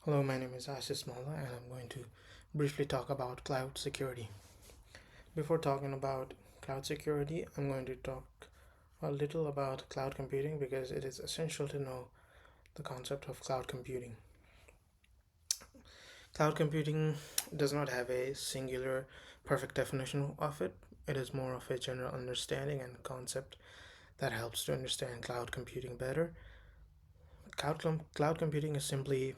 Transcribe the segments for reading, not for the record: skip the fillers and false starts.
Hello, my name is Asish Malla, and I'm going to briefly talk about cloud security. Before talking about cloud security, I'm going to talk a little about cloud computing because it is essential to know the concept of cloud computing. Cloud computing does not have a singular perfect definition of it. It is more of a general understanding and concept that helps to understand cloud computing better. Cloud computing is simply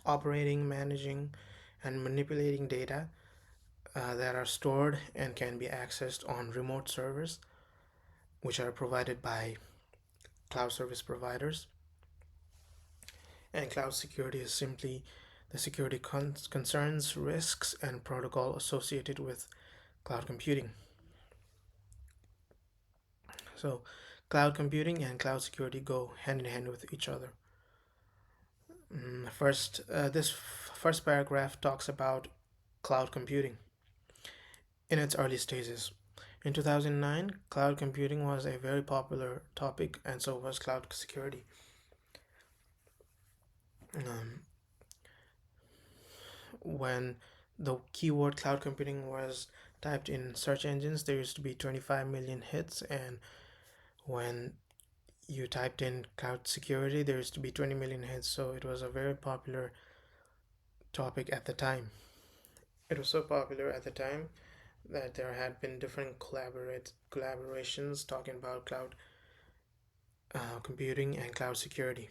operating, managing, and manipulating data that are stored and can be accessed on remote servers, which are provided by cloud service providers. And cloud security is simply the security concerns, risks, and protocol associated with cloud computing. So, cloud computing and cloud security go hand in hand with each other. This first paragraph talks about cloud computing in its early stages. In 2009, cloud computing was a very popular topic, and so was cloud security. Um, when the keyword cloud computing was typed in search engines, there used to be 25 million hits, and when you typed in cloud security, there used to be 20 million hits. So it was a very popular topic at the time. It was so popular at the time that there had been different collaborations talking about cloud computing and cloud security.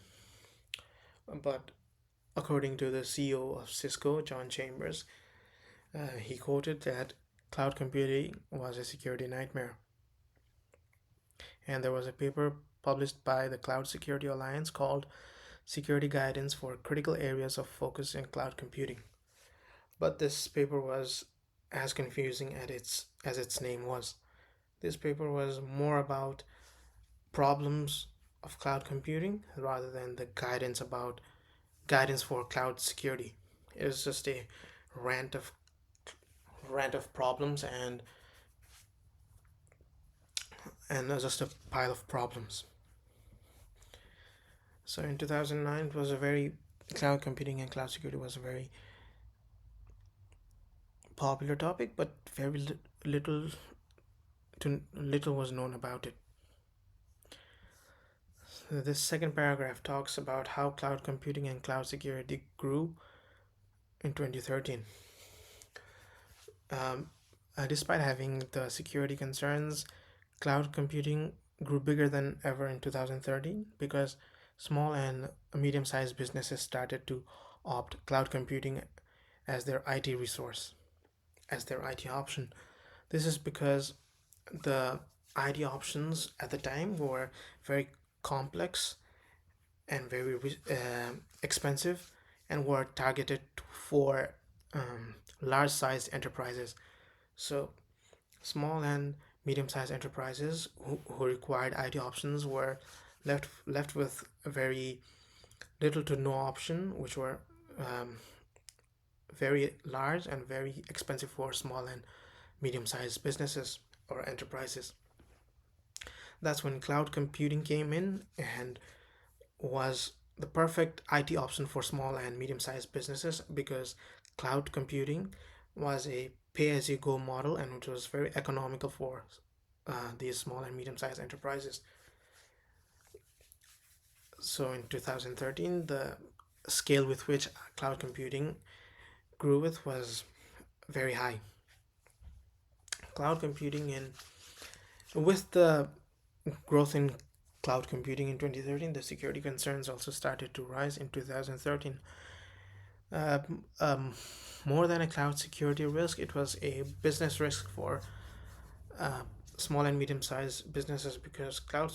But according to the CEO of Cisco, John Chambers, he quoted that cloud computing was a security nightmare. And there was a paper published by the Cloud Security Alliance called Security Guidance for Critical Areas of Focus in Cloud Computing. But this paper was as confusing as its name was. This paper was more about problems of cloud computing rather than the guidance for cloud security. It was just a rant of problems and just a pile of problems. So in 2009, it was a very cloud computing and cloud security was a very popular topic, but very little was known about it. So this second paragraph talks about how cloud computing and cloud security grew in 2013. Um, Despite having the security concerns, cloud computing grew bigger than ever in 2013 because small and medium sized businesses started to opt cloud computing as their IT resource, as their IT option. This is because the IT options at the time were very complex and very expensive and were targeted for large sized enterprises. So, small and medium sized enterprises who required IT options were left with very little to no option, which were um, very large and very expensive for small and medium sized businesses or enterprises. That's when cloud computing came in and was the perfect IT option for small and medium sized businesses because cloud computing was a pay as you go model and which was very economical for these small and medium sized enterprises. So in 2013, the scale with which cloud computing grew with was very high. Cloud computing and with the growth in cloud computing in 2013, the security concerns also started to rise in 2013. Uh, um, More than a cloud security risk, it was a business risk for uh, small and medium-sized businesses because cloud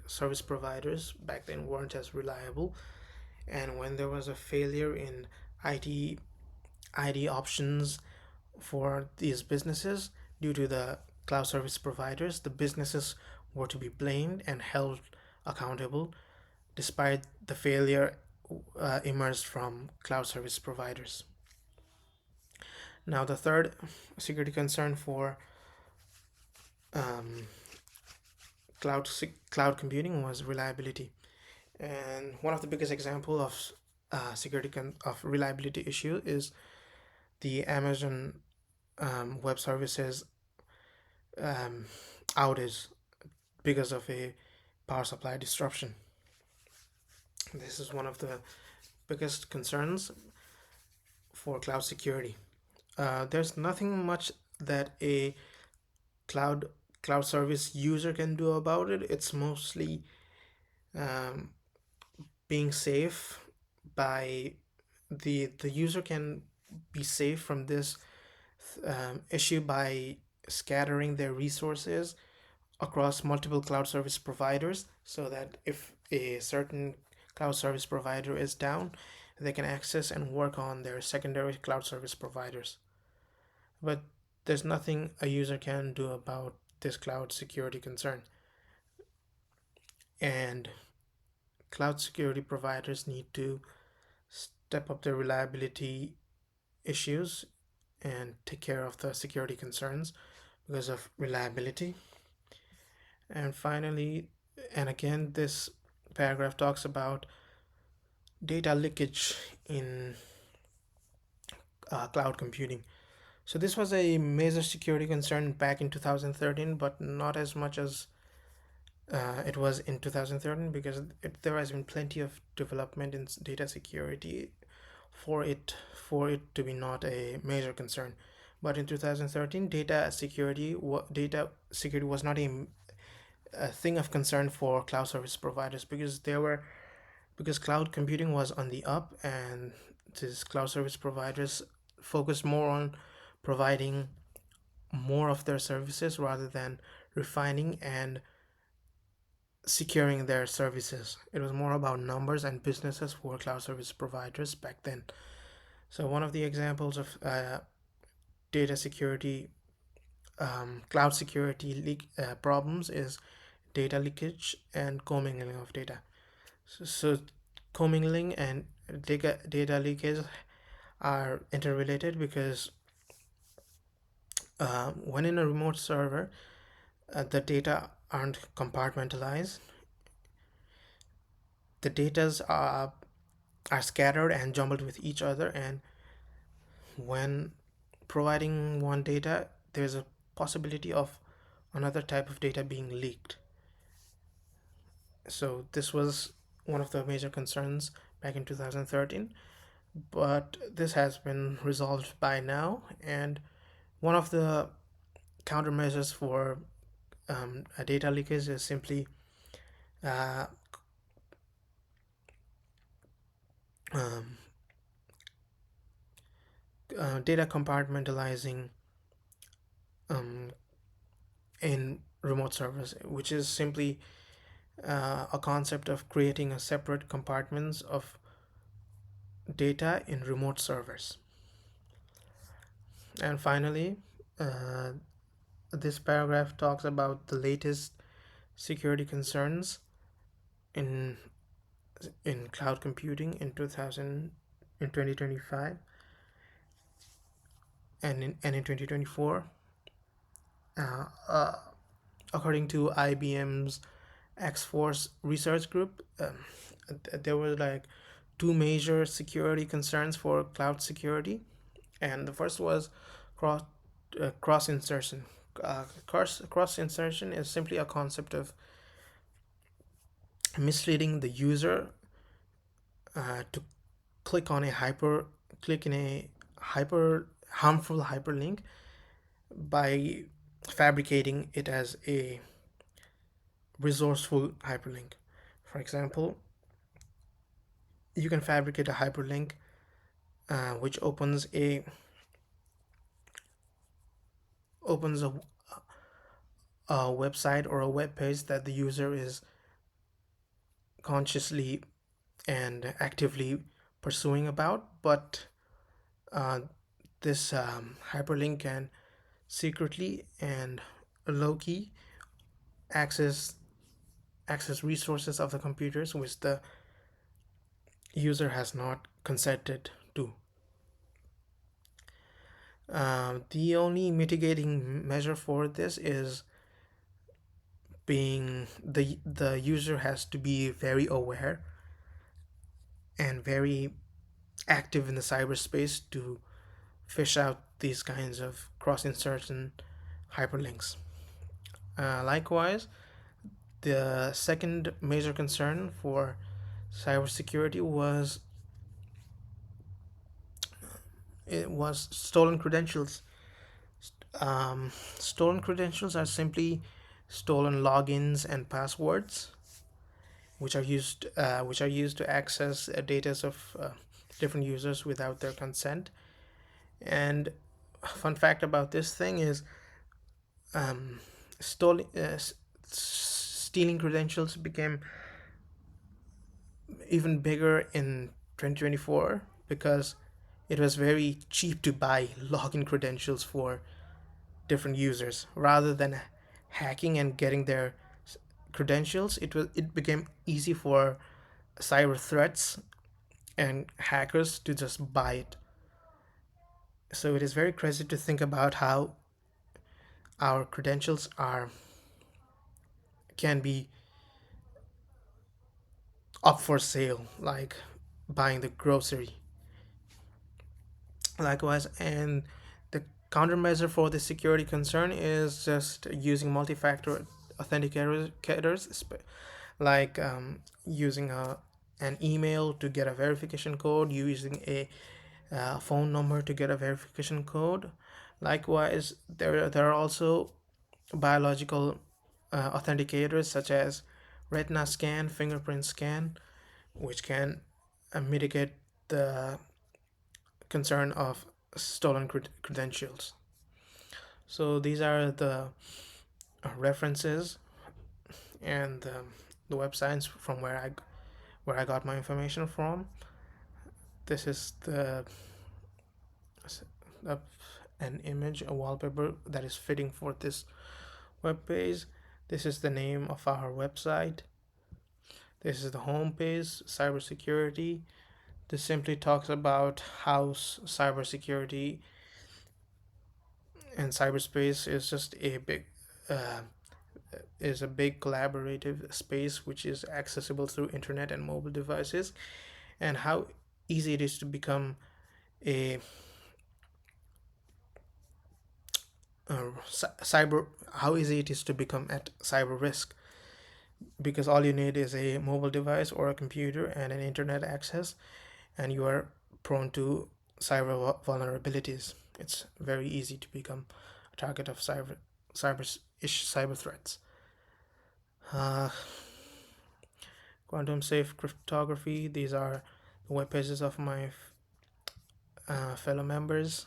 service providers back then weren't as reliable, and when there was a failure in IT ID options for these businesses due to the cloud service providers, the businesses were to be blamed and held accountable despite the failure emerged from cloud service providers. Now, the third security concern for um, cloud computing was reliability, and one of the biggest example of of reliability issue is the Amazon Web Services um, outage because of a power supply disruption. This is one of the biggest concerns for cloud security. There's nothing much that a cloud cloud service user can do about it. It's mostly um, being safe by the user can be safe from this issue by scattering their resources across multiple cloud service providers, so that if a certain cloud service provider is down, they can access and work on their secondary cloud service providers. But there's nothing a user can do about this cloud security concern. And cloud security providers need to step up their reliability issues and take care of the security concerns because of reliability. And finally, and again, this paragraph talks about data leakage in cloud computing. So this was a major security concern back in 2013, but not as much as it was in 2013, because there has been plenty of development in data security for it to be not a major concern. But in 2013, data security was not a thing of concern for cloud service providers, because cloud computing was on the up, and these cloud service providers focused more on providing more of their services rather than refining and securing their services. It was more about numbers and businesses for cloud service providers back then. So one of the examples of data security, cloud security problems is data leakage and commingling of data. So commingling and data leakage are interrelated, because when in a remote server, the data aren't compartmentalized. The datas are scattered and jumbled with each other, and when providing one data, there's a possibility of another type of data being leaked. So this was one of the major concerns back in 2013, but this has been resolved by now. And one of the countermeasures for a data leakage is simply uh, um, data compartmentalizing um, in remote servers, which is simply a concept of creating a separate compartments of data in remote servers. And finally, uh, this paragraph talks about the latest security concerns in cloud computing in 2025 and in 2024. Uh, uh, According to IBM's X-Force research group, there were like two major security concerns for cloud security, and the first was cross cross insertion. Cross insertion is simply a concept of misleading the user to click on a hyper click in a hyper harmful hyperlink by fabricating it as a resourceful hyperlink. For example, you can fabricate a hyperlink which opens a website or a web page that the user is consciously and actively pursuing about, but uh, this hyperlink can secretly and low key access resources of the computers which the user has not consented to. The only mitigating measure for this is being the user has to be very aware and very active in the cyberspace to fish out these kinds of cross insertion hyperlinks. Likewise, the second major concern for cybersecurity was stolen credentials. Stolen credentials are simply stolen logins and passwords, which are used to access data of different users without their consent. And fun fact about this thing is, um, stolen stealing credentials became even bigger in 2024 because it was very cheap to buy login credentials for different users rather than hacking and getting their credentials. It became easy for cyber threats and hackers to just buy it. So it is very crazy to think about how our credentials are can be up for sale, like buying the grocery. Likewise, and the countermeasure for the security concern is just using multi-factor authenticators, like using an email to get a verification code, using a phone number to get a verification code. Likewise, there are also biological authenticators such as retina scan, fingerprint scan, which can mitigate the concern of stolen credentials. So these are the references and the websites from where I got my information from. This is uh, an image, a wallpaper that is fitting for this web page. This is the name of our website. This is the home page, cybersecurity. This simply talks about how cybersecurity and cyberspace is just uh, a big collaborative space which is accessible through internet and mobile devices, and how easy it is to become a cyber how easy it is to become at cyber risk, because all you need is a mobile device or a computer and an internet access, and you are prone to vulnerabilities. It's very easy to become a target of cyber threats. uh, Quantum safe cryptography, these are the web pages of my fellow members.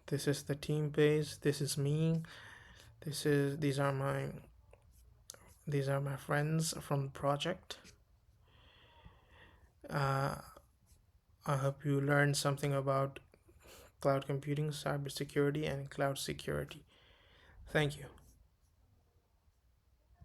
This is the team page, this is me, these are my friends from the project. uh, I hope you learned something about cloud computing, cybersecurity, and cloud security. Thank you.